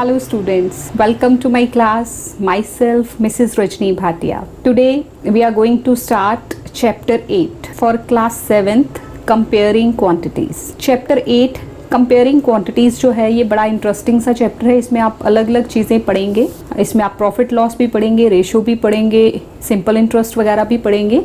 Hello students, welcome to my class. Myself Mrs. Rajni Bhatia. Today we are going to start chapter 8 for class 7th comparing quantities. Chapter 8 comparing quantities जो है ये बड़ा interesting सा chapter है। इसमें आप अलग अलग चीज़ें पढ़ेंगे, इसमें आप प्रॉफिट लॉस भी पढ़ेंगे, रेशो भी पढ़ेंगे, सिंपल इंटरेस्ट वगैरह भी पढ़ेंगे।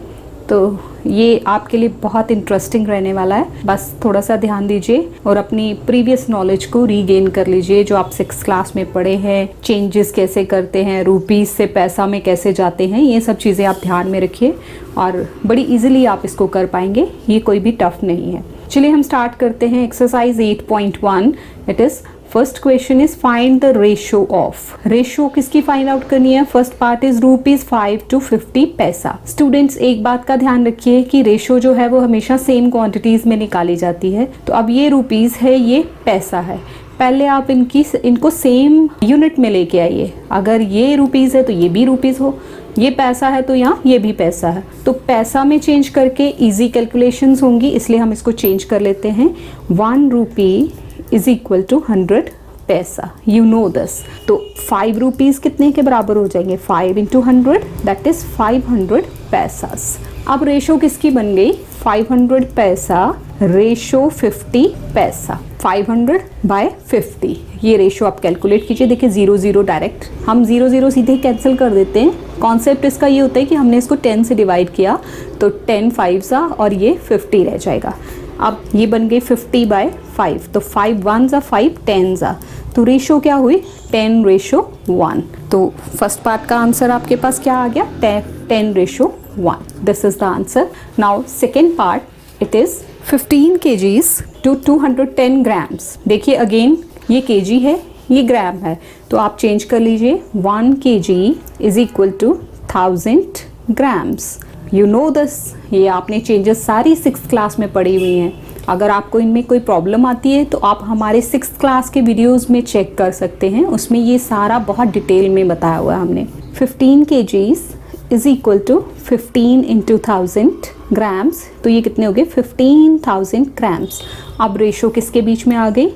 तो ये आपके लिए बहुत इंटरेस्टिंग रहने वाला है। बस थोड़ा सा ध्यान दीजिए और अपनी प्रीवियस नॉलेज को रीगेन कर लीजिए जो आप 6th क्लास में पढ़े हैं। चेंजेस कैसे करते हैं, रुपीज़ से पैसा में कैसे जाते हैं, ये सब चीज़ें आप ध्यान में रखिए और बड़ी इजीली आप इसको कर पाएंगे। ये कोई भी टफ नहीं है। चलिए हम स्टार्ट करते हैं exercise 8.1। It is first question is find the ratio of. Ratio किसकी फाइंड आउट करनी है? फर्स्ट पार्ट इज ₹5 to 50 पैसा। स्टूडेंट्स एक बात का ध्यान रखिए कि रेशो जो है वो हमेशा सेम क्वांटिटीज में निकाली जाती है। तो अब ये रुपीस है, ये पैसा है। पहले आप इनको सेम यूनिट में लेके आइए। अगर ये रुपीस है तो ये भी रुपीस हो, ये पैसा है तो यहाँ ये भी पैसा है। तो पैसा में चेंज करके इजी कैलकुलेशंस होंगी, इसलिए हम इसको चेंज कर लेते हैं। 1 रुपी इज इक्वल टू 100 पैसा। You know this. तो 5 रुपीज़ कितने के बराबर हो जाएंगे? 5 into 100 दैट इज 500 पैसास। अब रेशो किसकी बन गई? 500 पैसा रेशो 50 पैसा। 500 by 50 ये रेशो आप कैलकुलेट कीजिए। देखिए 0 0 डायरेक्ट, हम 0 0 सीधे कैंसिल कर देते हैं। कॉन्सेप्ट इसका ये होता है कि हमने इसको 10 से डिवाइड किया तो 10 5s और ये 50 रह जाएगा। अब ये बन गई 50 by 5, तो 5 1s 5 10s। तो रेशो क्या हुई? 10:1। तो फर्स्ट पार्ट का आंसर आपके पास क्या आ गया? 10:1। This is the answer. Now second part, it is 15 kgs to 210 grams। देखिए अगेन ये kg है, ये ग्राम है, तो आप चेंज कर लीजिए। 1 kg is equal to 1000 grams। You know this. ये आपने चेंजेस सारी 6th क्लास में पढ़ी हुई हैं। अगर आपको इनमें कोई प्रॉब्लम आती है तो आप हमारे 6th क्लास के वीडियोस में चेक कर सकते हैं, उसमें ये सारा बहुत डिटेल में बताया हुआ है हमने। 15 kgs is equal to 15 into 1000 grams। तो ये कितने हो गए? 15,000 grams। अब रेशो किसके बीच में आ गई?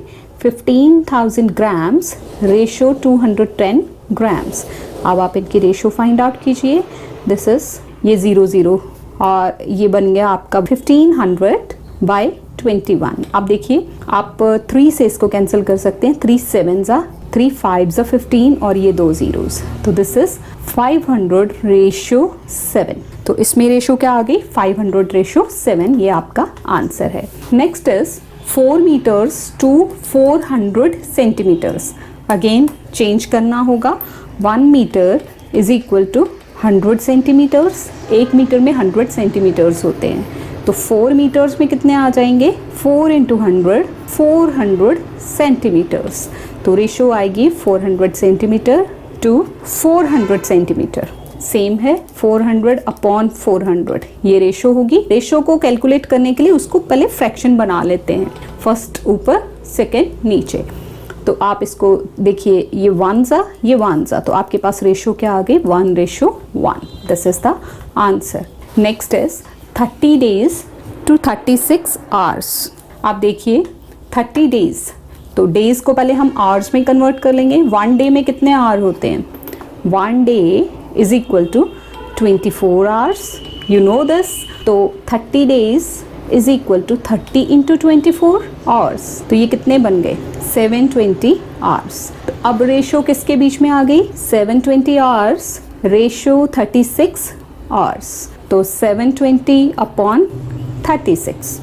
15,000 grams रेशो 210 grams। अब आप इनकी रेशो फाइंड आउट कीजिए। दिस इज ये 0 0 और ये बन गया आपका 1500 by 21। अब देखिए आप 3 से इसको कैंसिल कर सकते हैं। 3 7s 3 5s 15 और ये 2 zeros। तो दिस इज 500 रेशो 7। तो इसमें रेशो क्या आ गई? 500 रेशो 7। ये आपका आंसर है। Next is 4 meters to 400 centimeters। Again change करना होगा। 1 meter is equal to 100 centimetres. 1 metre में 100 सेंटीमीटर्स होते हैं, तो 4 मीटर्स में कितने आ जाएंगे? 4 into 100 400 सेंटीमीटर्स। तो रेशो आएगी 400 सेंटीमीटर टू 400 सेंटीमीटर। सेम है 400/400 ये रेशो होगी। रेशो को कैलकुलेट करने के लिए उसको पहले फ्रैक्शन बना लेते हैं। फर्स्ट ऊपर, सेकेंड नीचे। तो आप इसको देखिए, ये 1s ये 1s, तो आपके पास रेशो क्या आ गई? 1:1। This is the answer. Next is 30 days to 36 hours। आप देखिए 30 days, तो डेज को पहले हम आवर्स में कन्वर्ट कर लेंगे। 1 day में कितने आवर होते हैं? 1 day is equal to 24 hours। You know this. तो 30 days is equal to 30 into 24 hours। तो ये कितने बन गए? 720 hours। तो अब रेशो किसके बीच में आ गई? 720 hours रेशो 36 hours। तो 720/36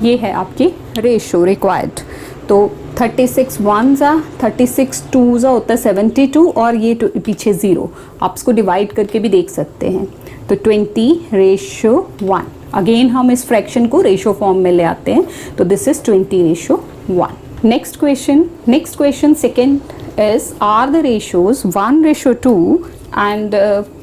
ये है आपकी रेशो रिक्वायर्ड। तो 36 1s 36 2s होता है 72 और ये पीछे 0। आप इसको डिवाइड करके भी देख सकते हैं। तो 20:1। अगेन हम इस फ्रैक्शन को रेशो फॉर्म में ले आते हैं, तो this is 20:1। Next question second is are the ratios 1:2 and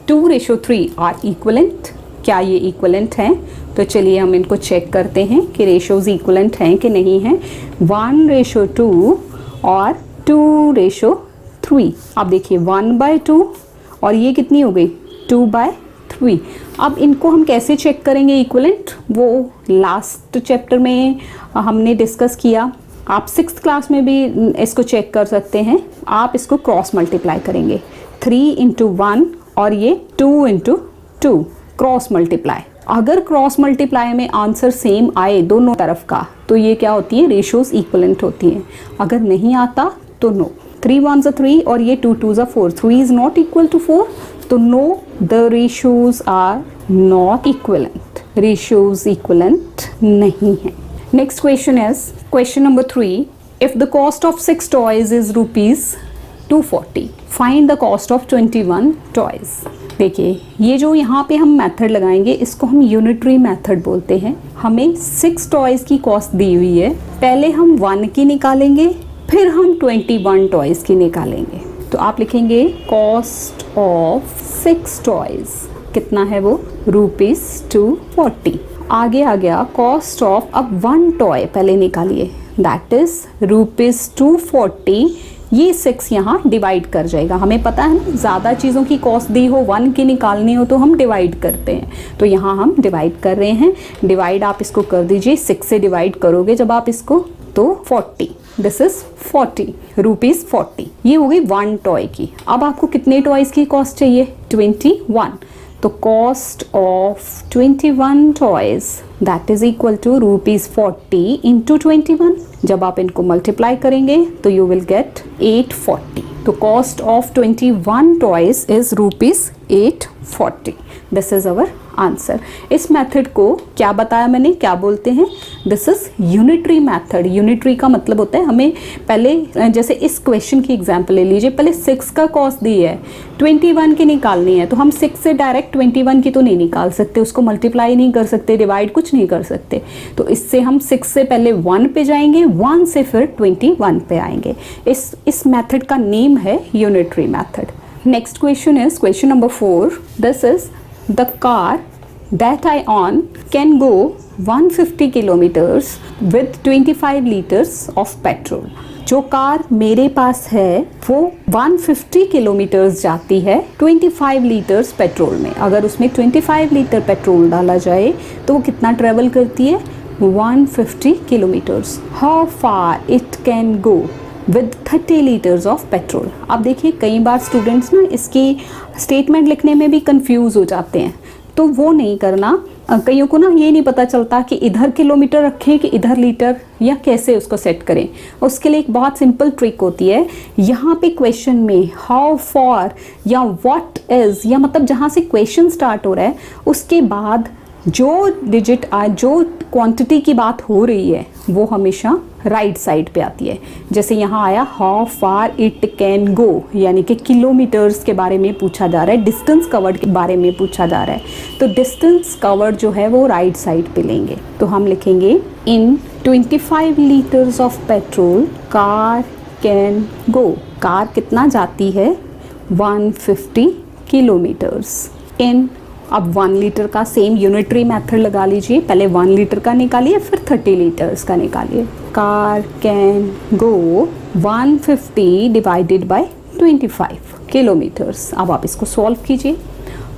2:3 are equivalent. क्या ये इक्वलेंट हैं? तो चलिए हम इनको चेक करते हैं कि रेशोज इक्वलेंट हैं कि नहीं हैं। 1:2 और 2:3। अब देखिए 1/2 और ये कितनी हो गई? 2/3। अब इनको हम कैसे चेक करेंगे इक्वलेंट? वो लास्ट चैप्टर में हमने डिस्कस किया आप 6th क्लास में भी इसको चेक कर सकते हैं। आप इसको क्रॉस मल्टीप्लाई करेंगे, 3 इंटू 1 और ये 2 इंटू 2 क्रॉस मल्टीप्लाई। अगर क्रॉस मल्टीप्लाई में आंसर सेम आए दोनों तरफ का तो ये क्या होती है, रेशियोज इक्वलेंट होती हैं। अगर नहीं आता तो नो। 3 1s are 3 और ये 2 2s are 4, 3 is not equal to 4, तो no, the ratios are not equivalent, ratios equivalent नहीं है। Next question is question number 3, if the cost of 6 toys is ₹240, find the cost of 21 toys. देखिए ये जो यहाँ पे हम मेथड लगाएंगे इसको हम यूनिटरी मेथड बोलते हैं। हमें 6 टॉयज की कॉस्ट दी हुई है, पहले हम 1 की निकालेंगे, फिर हम 21 टॉयज की निकालेंगे। तो आप लिखेंगे कॉस्ट ऑफ 6 टॉयज, कितना है वो, ₹240। आगे आ गया कॉस्ट ऑफ, अब 1 टॉय पहले निकालिए, दैट इज ₹240। ये 6 यहाँ डिवाइड कर जाएगा। हमें पता है ना, ज़्यादा चीज़ों की कॉस्ट दी हो, 1 की निकालनी हो तो हम डिवाइड करते हैं। तो यहाँ हम डिवाइड कर रहे हैं। डिवाइड आप इसको कर दीजिए, 6 से डिवाइड करोगे जब आप इसको तो 40, दिस इज 40, ₹40। ये हो गई 1 टॉय की। अब आपको कितने टॉयज की कॉस्ट चाहिए, 21। तो cost of 21 toys that is equal to ₹40 into 21। जब आप इनको मल्टीप्लाई करेंगे तो यू विल गेट 840। तो cost of 21 toys is ₹840। This is our answer. इस मेथड को क्या बताया मैंने, क्या बोलते हैं, this is unitary method. Unitary का मतलब होता है हमें पहले, जैसे इस क्वेश्चन की एग्जांपल ले लीजिए, पहले 6 का कॉस्ट दी है, 21 की निकालनी है, तो हम 6 से डायरेक्ट 21 की तो नहीं निकाल सकते, उसको मल्टीप्लाई नहीं कर सकते, डिवाइड कुछ नहीं कर सकते। तो इससे हम 6 से पहले 1 पे जाएंगे, 1 से फिर 21 पे आएंगे। इस मेथड का नेम है unitary method. Next question is question number 4, this is the car that I own can go 150 kilometers with 25 liters of petrol। जो कार मेरे पास है वो 150 किलोमीटर्स जाती है 25 लीटर्स पेट्रोल में। अगर उसमें 25 लीटर पेट्रोल डाला जाए तो वो कितना ट्रेवल करती है, 150 kilometres. How far it can go with 30 litres of petrol. अब देखिए कई बार स्टूडेंट्स ना इसकी स्टेटमेंट लिखने में भी कंफ्यूज हो जाते हैं, तो वो नहीं करना। कईयों को ना ये नहीं पता चलता कि इधर किलोमीटर रखें कि इधर लीटर, या कैसे उसको सेट करें। उसके लिए एक बहुत सिंपल ट्रिक होती है। यहाँ पे क्वेश्चन में हाउ फॉर या व्हाट इज, या मतलब जहाँ से क्वेश्चन स्टार्ट हो रहा है उसके बाद जो डिजिट जो क्वांटिटी की बात हो रही है वो हमेशा राइट साइड पे आती है। जैसे यहाँ आया how far it can go, यानी कि किलोमीटर्स के बारे में पूछा जा रहा है, डिस्टेंस कवर्ड के बारे में पूछा जा रहा है, तो डिस्टेंस कवर्ड जो है वो राइट साइड पे लेंगे। तो हम लिखेंगे इन 25 litres of petrol car can go. Car कितना जाती है, 150 किलोमीटर्स इन। अब 1 लीटर का सेम यूनिटरी मेथड लगा लीजिए, पहले 1 लीटर का निकालिए फिर 30 लीटर्स का निकालिए। Car can go 150 divided by 25 kilometres. अब आप इसको सॉल्व कीजिए।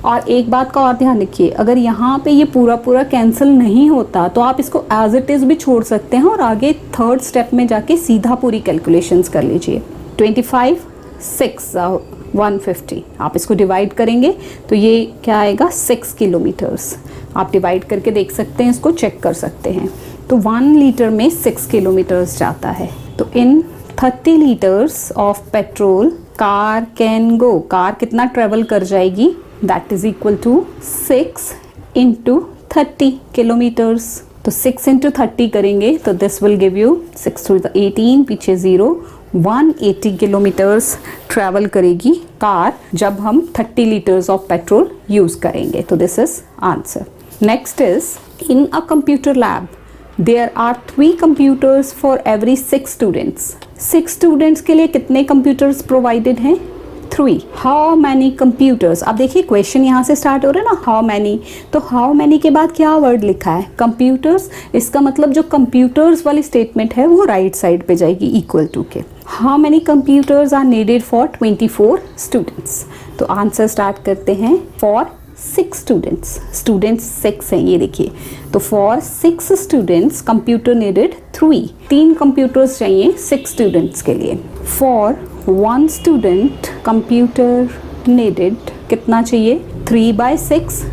और एक बात का और ध्यान रखिए, अगर यहाँ पे ये पूरा कैंसिल नहीं होता तो आप इसको एज इट इज़ भी छोड़ सकते हैं और आगे 3rd स्टेप में जाके सीधा पूरी कैलकुलेशंस कर लीजिए। 25 6 150, आप इसको डिवाइड करेंगे तो ये क्या आएगा, 6 किलोमीटर्स। आप डिवाइड करके देख सकते हैं, इसको चेक कर सकते हैं। तो 1 लीटर में 6 किलोमीटर्स जाता है। तो in 30 litres of petrol car can go, car कितना ट्रेवल कर जाएगी, that is equal to 6 into 30 kilometres. तो 6 इंटू 30 करेंगे तो this will give you 6 through 18, पीछे 0, 180 किलोमीटर्स ट्रैवल करेगी कार जब हम 30 लीटर्स ऑफ पेट्रोल यूज़ करेंगे। तो this is answer. Next is in a computer lab there are 3 computers for every 6 students. 6 students के लिए कितने कंप्यूटर्स प्रोवाइडेड हैं, 3। How many computers. अब देखिए क्वेश्चन यहाँ से स्टार्ट हो रहा है ना, हाउ मैनी, तो हाउ मैनी के बाद क्या वर्ड लिखा है, कंप्यूटर्स। इसका मतलब जो कंप्यूटर्स वाली स्टेटमेंट है वो राइट साइड पे जाएगी equal to K. How many computers are needed for 24 students. तो आंसर स्टार्ट करते हैं, फॉर 6 स्टूडेंट्स 6 हैं, ये देखिए। तो for 6 students computer needed 3 computers चाहिए 6 स्टूडेंट्स के लिए। फॉर 1 स्टूडेंट कंप्यूटर नीडेड कितना चाहिए, 3/6।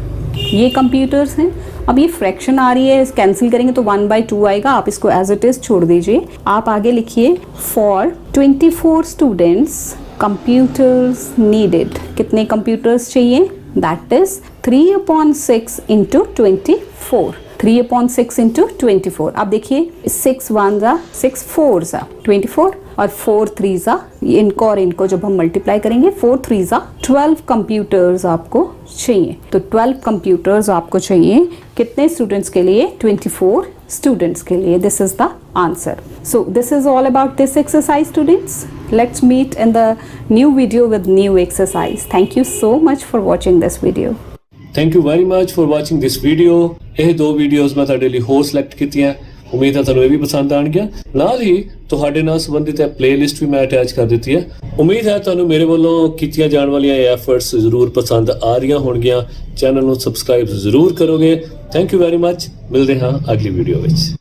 ये कंप्यूटर्स हैं। अब ये फ्रैक्शन आ रही है, कैंसिल करेंगे तो 1/2 आएगा, आप इसको एज इट इज छोड़ दीजिए। आप आगे लिखिए फॉर 24 स्टूडेंट्स कंप्यूटर्स नीडेड, कितने कंप्यूटर्स चाहिए, दैट इज 3/6 इंटू 24। 3/6 इंटू 24। अब देखिए 6 1 जा 6 4 जा 24 और 4 3 जा, इनको और इनको जब हम मल्टीप्लाई करेंगे 4 3 जा 12 कंप्यूटर्स आपको चाहिए। तो 12 कंप्यूटर्स आपको चाहिए कितने स्टूडेंट्स के लिए, 24 स्टूडेंट्स के लिए। This is the answer. So this is all about this exercise students. Let's meet in the new video with new exercise. Thank you so much for watching this video. Thank you very much for watching this video. ਇਹ 2 videos ਮੈਂ ਤੁਹਾਡੇ ਲਈ ਹੋਰ select ਕੀਤੀਆਂ, ਉਮੀਦ ਹੈ ਤੁਹਾਨੂੰ ਇਹ ਵੀ ਪਸੰਦ ਆਣਗੀਆਂ। ਨਾਲ ਹੀ ਤੁਹਾਡੇ ਨਾਲ ਸੰਬੰਧਿਤ ਹੈ ਪਲੇਲਿਸਟ ਵੀ ਮੈਂ ਅਟੈਚ ਕਰ ਦਿੱਤੀ ਹੈ। ਉਮੀਦ ਹੈ ਤੁਹਾਨੂੰ ਮੇਰੇ ਵੱਲੋਂ ਕੀਤੀਆਂ ਜਾਣ ਵਾਲੀਆਂ ਇਹ ਐਫਰਟਸ ਜ਼ਰੂਰ ਪਸੰਦ ਆ ਰਹੀਆਂ ਹੋਣਗੀਆਂ। ਚੈਨਲ ਨੂੰ ਸਬਸਕ੍ਰਾਈਬ ਜ਼ਰੂਰ ਕਰੋਗੇ। Thank you very much. ਮਿਲਦੇ ਹਾਂ ਅਗਲੀ ਵੀਡੀਓ ਵਿੱਚ।